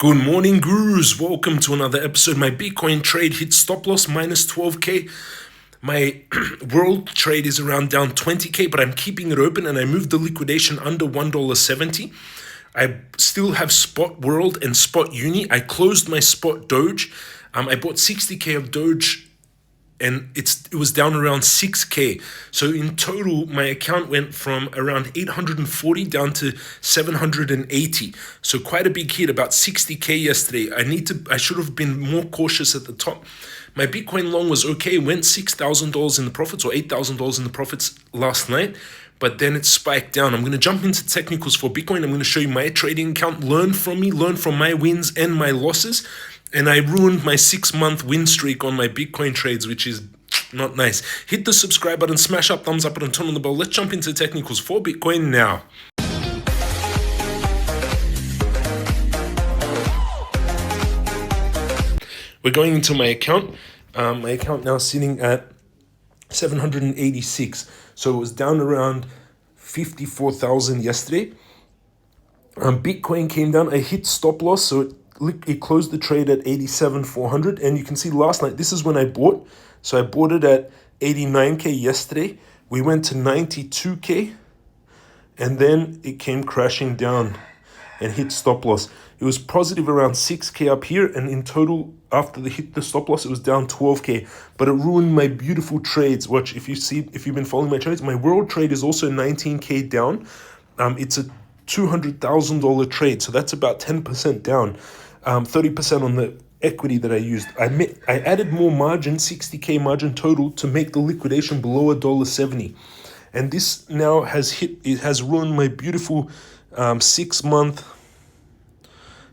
Good morning, gurus. Welcome to another episode. My Bitcoin trade hit stop loss minus 12K. My world trade is around down 20K, but I'm keeping it open and I moved the liquidation under $1.70. I still have spot world and spot uni. I closed my spot Doge. I bought 60K of Doge and it was down around 6K. So in total, my account went from around 840 down to 780. So quite a big hit, about 60K yesterday. I should have been more cautious at the top. My Bitcoin long was okay, went $6,000 in the profits or $8,000 in the profits last night, but then it spiked down. I'm going to jump into technicals for Bitcoin. I'm going to show you my trading account, learn from me, learn from my wins and my losses. And I ruined my 6-month win streak on my Bitcoin trades, which is not nice. Hit the subscribe button, smash up, thumbs up button, turn on the bell. Let's jump into technicals for Bitcoin now. We're going into my account. My account now sitting at 786. So it was down around 54,000 yesterday. Bitcoin came down. I hit stop loss, so it closed the trade at 87,400. And you can see last night, this is when I bought. So I bought it at 89K yesterday. We went to 92K. And then it came crashing down and hit stop loss. It was positive around 6K up here. And in total, after the hit the stop loss, it was down 12K. But it ruined my beautiful trades. Watch, if you've been following my trades, my world trade is also 19K down. It's a $200,000 trade. So that's about 10% down. 30% on the equity that I used. I added more margin, 60K margin total, to make the liquidation below $1.70. And this now has ruined my beautiful 6-month.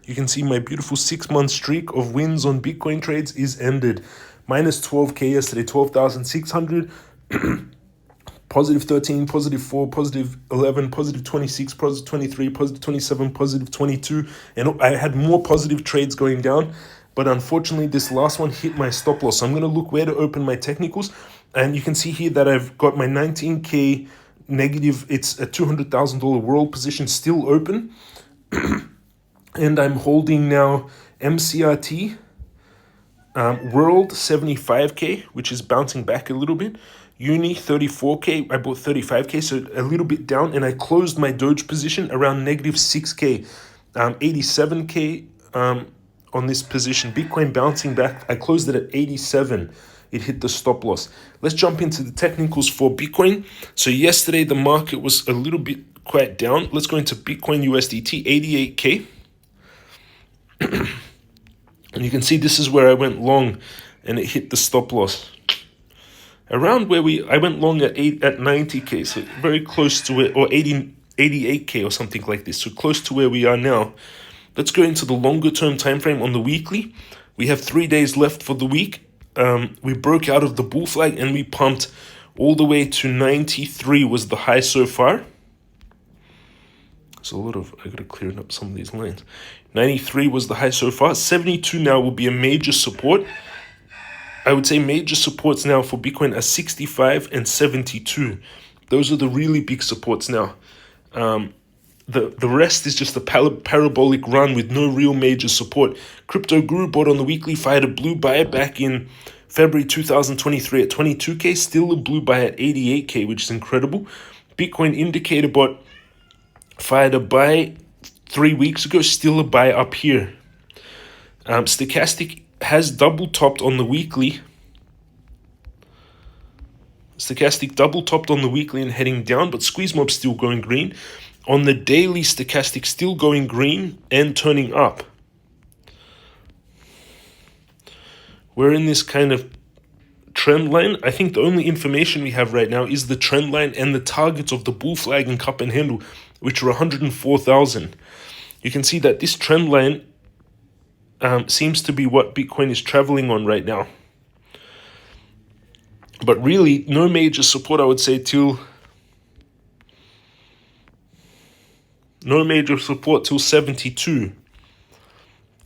You can see my beautiful 6-month streak of wins on Bitcoin trades is ended. Minus 12K yesterday, 12,600. Positive 13, positive 4, positive 11, positive 26, positive 23, positive 27, positive 22. And I had more positive trades going down. But unfortunately, this last one hit my stop loss. So I'm going to look where to open my technicals. And you can see here that I've got my 19K negative. It's a $200,000 world position still open. And I'm holding now MCRT, world 75K, which is bouncing back a little bit. Uni 34K, I bought 35K, so a little bit down, and I closed my Doge position around negative 6K, 87K on this position. Bitcoin bouncing back, I closed it at 87. It hit the stop loss. Let's jump into the technicals for Bitcoin. So yesterday the market was a little bit quite down. Let's go into Bitcoin USDT, 88K. And you can see this is where I went long and it hit the stop loss. Around where I went long at 90K, so very close to it, or 88K or something like this, so close to where we are now. Let's go into the longer term time frame on the weekly. We have 3 days left for the week. We broke out of the bull flag and we pumped all the way to 93 was the high so far. So I gotta clear up some of these lines. 93 was the high so far. 72 now will be a major support. I would say major supports now for Bitcoin are 65 and 72. Those are the really big supports now. The rest is just a parabolic run with no real major support. Crypto Guru bought on the weekly, fired a blue buy back in February 2023 at 22K, still a blue buy at 88K, which is incredible. Bitcoin Indicator bot fired a buy 3 weeks ago, still a buy up here. Stochastic has double topped on the weekly. Stochastic double topped on the weekly and heading down, but Squeeze Mob still going green. On the daily, Stochastic still going green and turning up. We're in this kind of trend line. I think the only information we have right now is the trend line and the targets of the bull flag and cup and handle, which are 104,000. You can see that this trend line seems to be what Bitcoin is traveling on right now. But really, no major support, I would say, till 72.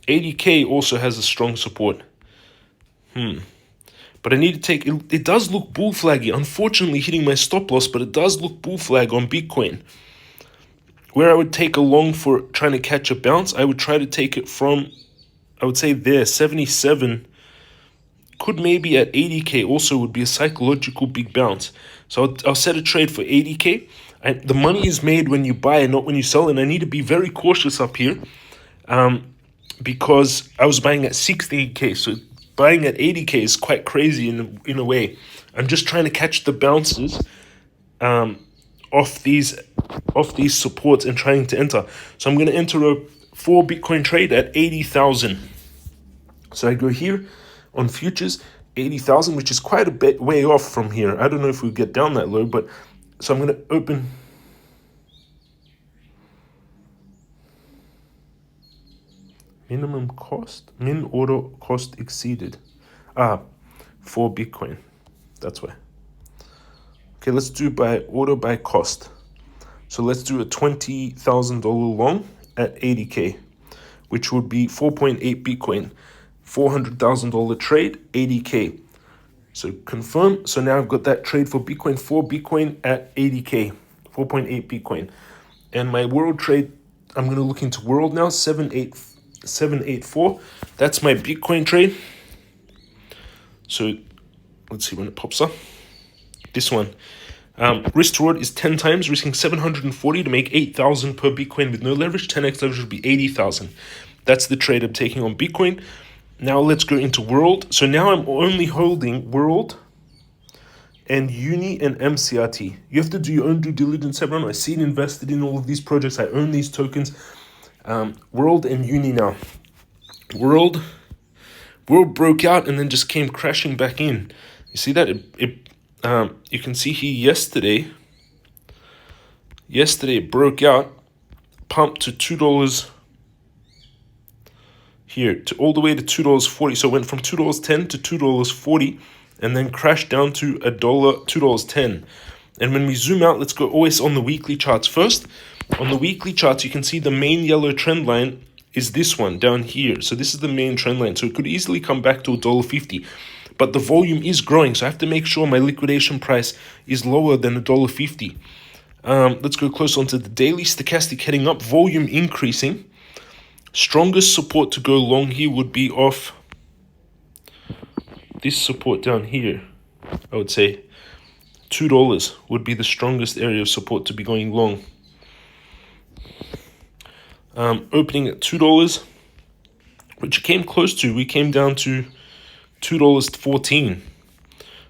80K also has a strong support. But I need to take, it does look bull flaggy. Unfortunately, hitting my stop loss, but it does look bull flag on Bitcoin. where I would take a long for trying to catch a bounce, I would try to take it from, I would say there, 77, could maybe at 80K also would be a psychological big bounce. So I'll set a trade for 80K. The money is made when you buy and not when you sell, and I need to be very cautious up here because I was buying at 60K. So buying at 80K is quite crazy in a way. I'm just trying to catch the bounces off these supports and trying to enter. So I'm going to enter a 4 Bitcoin trade at 80,000. So I go here on futures, 80,000, which is quite a bit way off from here. I don't know if we get down that low, but so I'm going to open. Minimum cost, min order cost exceeded. For Bitcoin. That's why. Okay, let's do by order by cost. So let's do a $20,000 long at 80K, which would be 4.8 Bitcoin. $400,000 trade, 80K. So confirm. So now I've got that trade for Bitcoin, 4 Bitcoin at 80K, 4.8 Bitcoin. And my world trade, I'm going to look into world now, 784. That's my Bitcoin trade. So let's see when it pops up. This one. Risk to reward is 10 times, risking 740 to make 8,000 per Bitcoin with no leverage. 10x leverage would be 80,000. That's the trade I'm taking on Bitcoin. Now let's go into world. So now I'm only holding world and Uni and MCRT. You have to do your own due diligence, everyone. I seed invested in all of these projects. I own these tokens. World and Uni now. World broke out and then just came crashing back in. You see that? You can see here yesterday it broke out, pumped to $2 here, to all the way to $2.40. So it went from $2.10 to $2.40 and then crashed down to $2.10. And when we zoom out, let's go always on the weekly charts first. On the weekly charts, you can see the main yellow trend line is this one down here. So this is the main trend line. So it could easily come back to $1.50. But the volume is growing, so I have to make sure my liquidation price is lower than $1.50. Let's go close onto the daily. Stochastic heading up, volume increasing. Strongest support to go long here would be off this support down here. I would say $2 would be the strongest area of support to be going long. Opening at $2, which came close to, we came down to $2.14.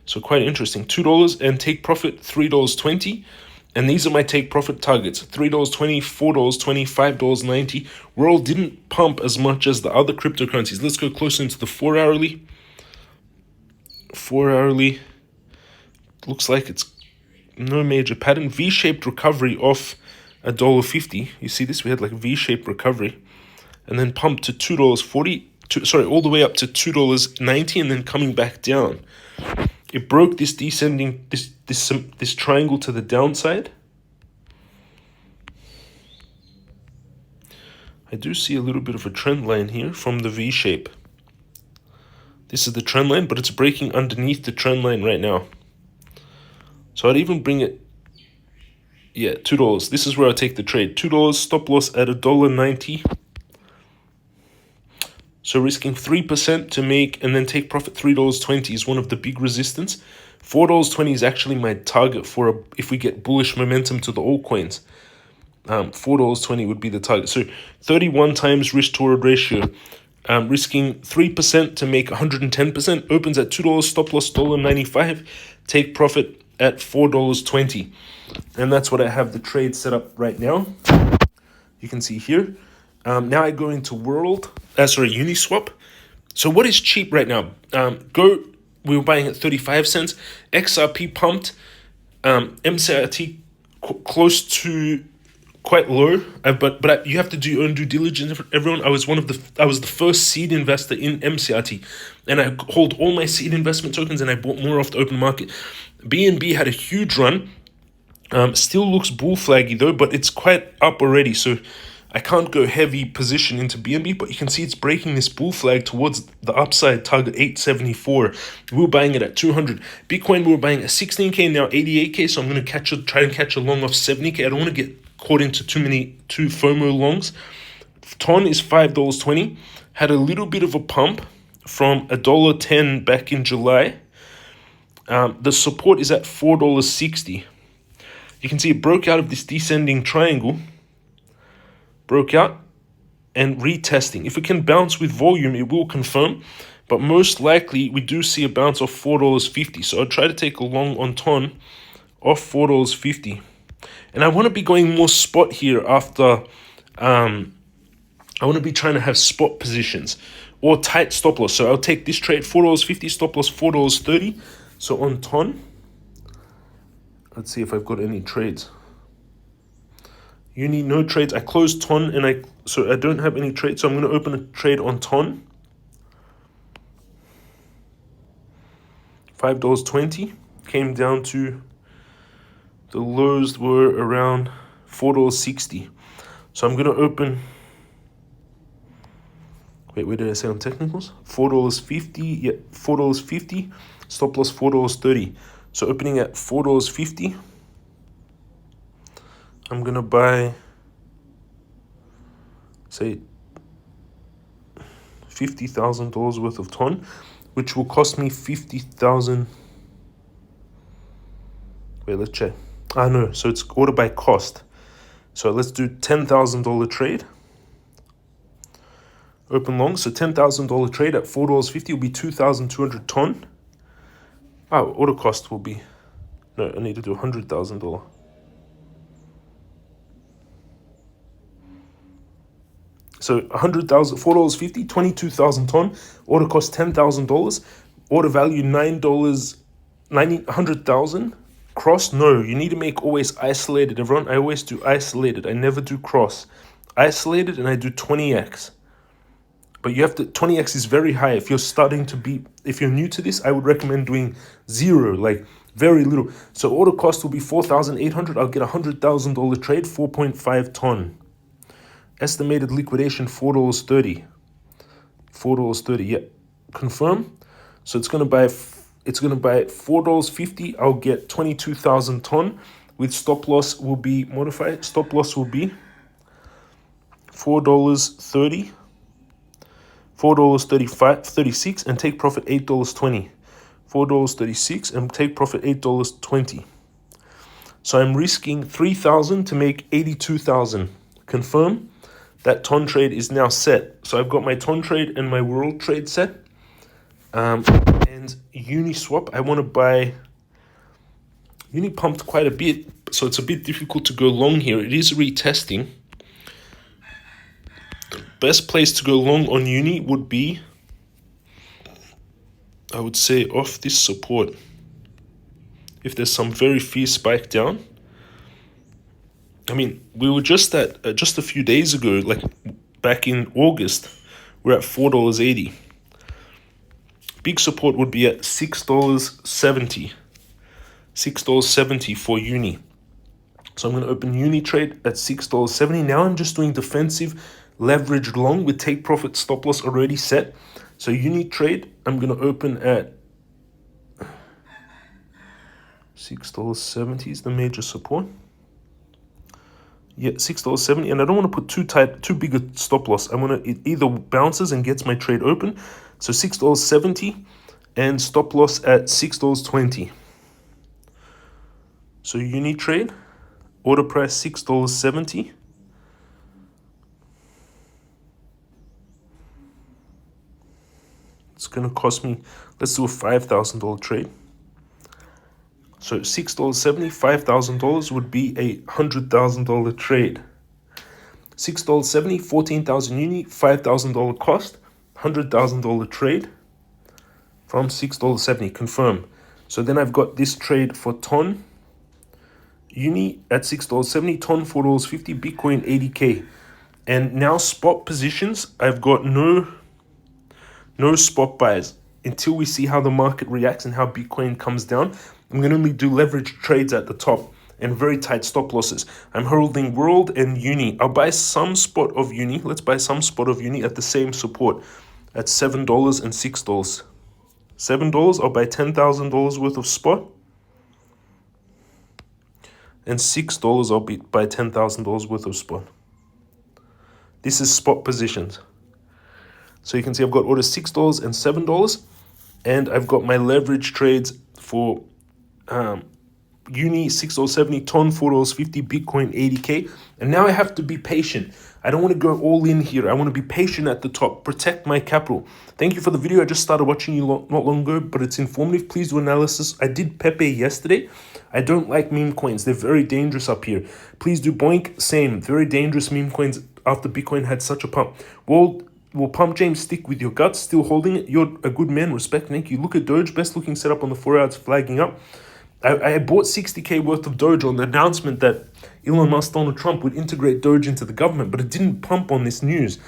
So quite interesting. $2 and take profit $3.20. And these are my take profit targets. $3.20, $4.20, $5.90. World didn't pump as much as the other cryptocurrencies. Let's go closer into the 4 hourly. 4 hourly. Looks like it's no major pattern. V-shaped recovery off $1.50. You see this? We had like a V-shaped recovery. And then pumped to $2.40. All the way up to $2.90 and then coming back down. It broke this descending, this triangle to the downside. I do see a little bit of a trend line here from the V shape. This is the trend line, but it's breaking underneath the trend line right now. So I'd even bring it, yeah, $2. This is where I take the trade. $2, stop loss at $1.90. So risking 3% to make and then take profit $3.20 is one of the big resistance. $4.20 is actually my target for if we get bullish momentum to the altcoins. $4.20 would be the target. So 31 times risk to reward ratio. Risking 3% to make 110%. Opens at $2, stop loss $1.95. Take profit at $4.20. And that's what I have the trade set up right now. You can see here. Now I go into Uniswap. So what is cheap right now? We were buying at 35 cents. XRP pumped. MCRT close to quite low. But you have to do your own due diligence. Everyone, I was the first seed investor in MCRT, and I hold all my seed investment tokens, and I bought more off the open market. BNB had a huge run. Still looks bull flaggy though, but it's quite up already. So I can't go heavy position into BNB, but you can see it's breaking this bull flag towards the upside target 874. We were buying it at 200. Bitcoin we were buying at 16K, now 88K. So I'm going to try and catch a long off 70K. I don't want to get caught into too FOMO longs. TON is $5.20. Had a little bit of a pump from $1.10 back in July. The support is at $4.60. You can see it broke out of this descending triangle. Broke out and retesting. If it can bounce with volume, it will confirm. But most likely, we do see a bounce off $4.50. So I'll try to take a long on TON off $4.50. And I want to be going more spot here after... I want to be trying to have spot positions or tight stop loss. So I'll take this trade, $4.50, stop loss $4.30. So on TON, let's see if I've got any trades. Uni, no trades. I closed TON so I don't have any trades. So I'm going to open a trade on TON. $5.20 came down to the lows were around $4.60. So I'm going to open. Wait, where did I say on technicals? $4.50. Yeah, $4.50. Stop loss $4.30. So opening at $4.50. I'm gonna buy, say, $50,000 worth of TON, which will cost me 50,000. Wait, let's check. No, so it's order by cost. So let's do $10,000 trade. Open long, so $10,000 trade at $4.50 will be 2,200 TON. Order cost will be, no, I need to do $100,000. So $100,000, $4.50, 22,000 TON. Order cost $10,000. Order value $9, 100,000. Cross, no, you need to make always isolated. Everyone, I always do isolated. I never do cross. Isolated, and I do 20x. But you have to, 20x is very high. If you're new to this, I would recommend doing 0, like very little. So order cost will be 4,800. I'll get $100,000 trade, 4.5 TON. Estimated liquidation, $4.30. $4.30, yeah. Confirm. So it's gonna buy $4.50. I'll get 22,000 TON. With stop loss will be modified. Stop loss will be $4.30. $4.36 and take profit $8.20. $4.36 and take profit $8.20. So I'm risking 3,000 to make 82,000. Confirm. That TON trade is now set. So I've got my TON trade and my world trade set. And Uniswap, I want to buy. Uni pumped quite a bit, so it's a bit difficult to go long here. It is retesting. Best place to go long on Uni would be, I would say, off this support. If there's some very fierce spike down. I mean, we were just at, just a few days ago, like back in August, we're at $4.80. Big support would be at $6.70. $6.70 for Uni. So I'm going to open Uni trade at $6.70. Now I'm just doing defensive leveraged long with take profit stop loss already set. So Uni trade, I'm going to open at $6.70 is the major support. Yeah, $6.70, and I don't want to put too big a stop loss. I want to, it either bounces and gets my trade open. So $6.70 and stop loss at $6.20. So Uni trade, order price $6.70. It's going to cost me, let's do a $5,000 trade. So $6.70, $5,000 would be a $100,000 trade. $6.70, 14,000 Uni, $5,000 cost, $100,000 trade from $6.70. Confirm. So then I've got this trade for TON. Uni at $6.70, TON $4.50, Bitcoin 80K. And now spot positions, I've got no spot buys until we see how the market reacts and how Bitcoin comes down. I'm going to only do leverage trades at the top and very tight stop losses. I'm holding World and Uni. I'll buy some spot of Uni. Let's buy some spot of Uni at the same support at $7 and $6. $7, I'll buy $10,000 worth of spot. and $6 I'll buy $10,000 worth of spot. This is spot positions. So you can see I've got orders $6 and $7, and I've got my leverage trades for Uni $6.70, Ton $4.50, Bitcoin 80K. And now I have to be patient. I don't want to go all in here. I want to be patient at the top, protect my capital. Thank you for the video. I just started watching you not long ago, but it's informative. Please do analysis. I did Pepe yesterday. I don't like meme coins. They're very dangerous up here. Please do Boink, same. Very dangerous meme coins after Bitcoin had such a pump. Will Pump James stick with your guts? Still holding it? You're a good man. Respect. Thank you. Look at Doge. Best looking setup on the 4 hours, flagging up. I bought 60K worth of Doge on the announcement that Elon Musk, Donald Trump would integrate Doge into the government, but it didn't pump on this news.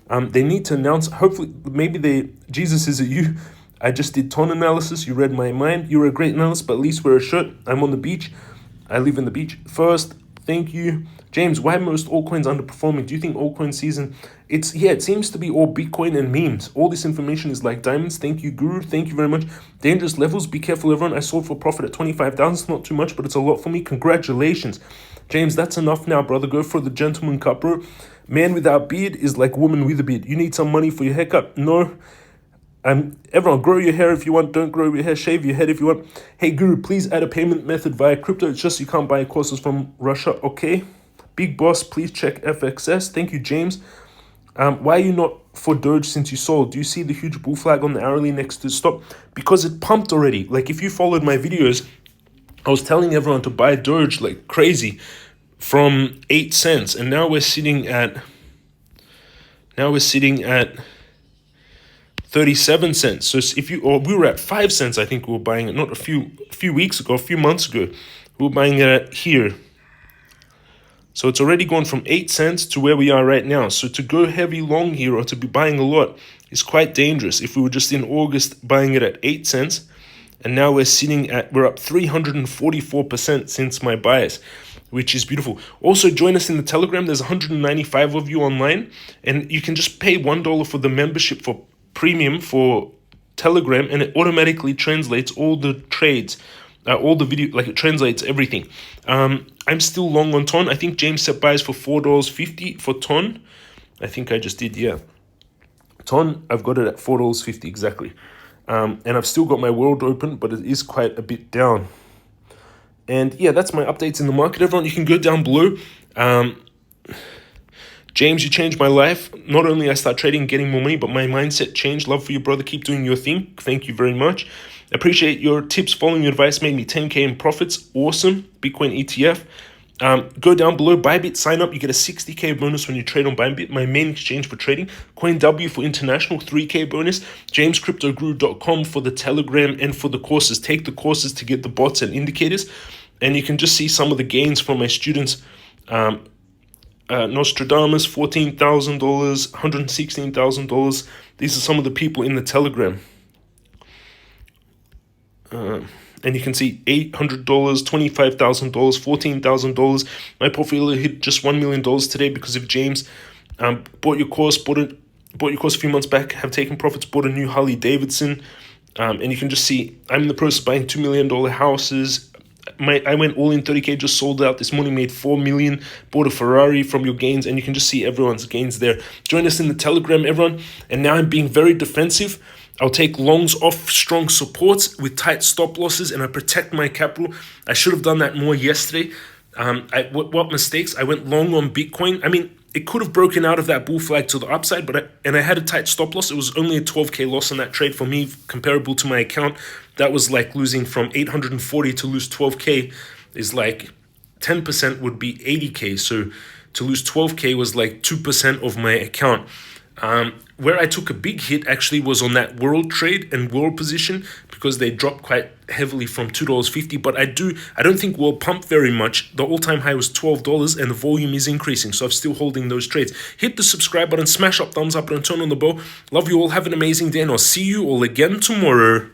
They need to announce, hopefully, maybe Jesus, is it you? I just did ton analysis. You read my mind. You're a great analyst, but at least wear a shirt. I'm on the beach. I live in the beach. First, thank you. James, why most altcoins underperforming? Do you think altcoin season? It seems to be all Bitcoin and memes. All this information is like diamonds. Thank you, Guru. Thank you very much. Dangerous levels. Be careful, everyone. I sold for profit at 25,000. It's not too much, but it's a lot for me. Congratulations. James, that's enough now, brother. Go for the gentleman cut, bro. Man without beard is like woman with a beard. You need some money for your haircut? No. Everyone, grow your hair if you want. Don't grow your hair. Shave your head if you want. Hey, Guru, please add a payment method via crypto. It's just you can't buy courses from Russia. Okay. Big boss, please check FXS. Thank you, James. Why are you not for Doge since you sold? Do you see the huge bull flag on the hourly next to stop? Because it pumped already. Like, if you followed my videos, I was telling everyone to buy Doge like crazy from 8 cents. And now we're sitting at 37 cents. So if we were at 5 cents, I think we were buying it, not a few weeks ago, a few months ago. We were buying it at here. So it's already gone from 8 cents to where we are right now. So to go heavy long here or to be buying a lot is quite dangerous. If we were just in August buying it at 8 cents, and now we're up 344% since my bias, which is beautiful. Also, join us in the Telegram. There's 195 of you online, and you can just pay $1 for the membership for premium for Telegram, and it automatically translates all the trades. All the video, like it translates everything. I'm still long on Ton. I think James set buys for $4.50 for Ton. I think I just did, yeah. Ton, I've got it at $4.50 exactly. And I've still got my world open, but it is quite a bit down. And yeah, that's my updates in the market. Everyone, you can go down below. James, you changed my life. Not only I start trading, getting more money, but my mindset changed. Love for you, brother. Keep doing your thing. Thank you very much. Appreciate your tips. Following your advice made me 10K in profits. Awesome. Bitcoin ETF. Go down below. Bybit, sign up. You get a 60K bonus when you trade on Bybit, my main exchange for trading. CoinW for international, 3K bonus. JamesCryptoGuru.com for the Telegram and for the courses. Take the courses to get the bots and indicators. And you can just see some of the gains from my students. Nostradamus, $14,000, $116,000. These are some of the people in the Telegram. And you can see $800, $25,000, $14,000. My portfolio hit just $1 million today because of James. Bought your course, bought your course a few months back, have taken profits, bought a new Harley Davidson. And you can just see I'm in the process of buying $2 million houses. I went all in 30K, just sold out this morning, made 4 million, bought a Ferrari from your gains, and you can just see everyone's gains there. Join us in the Telegram, everyone. And now I'm being very defensive. I'll take longs off strong supports with tight stop losses, and I protect my capital. I should have done that more yesterday. What mistakes? I went long on Bitcoin. I mean, it could have broken out of that bull flag to the upside, but I had a tight stop loss. It was only a 12K loss on that trade for me, comparable to my account. That was like losing from 840 to lose 12K is like 10% would be 80K. So to lose 12K was like 2% of my account. Where I took a big hit actually was on that world trade and world position because they dropped quite heavily from $2.50. But I don't think world pumped very much. The all-time high was $12 and the volume is increasing. So I'm still holding those trades. Hit the subscribe button, smash up, thumbs up, and turn on the bell. Love you all. Have an amazing day, and I'll see you all again tomorrow.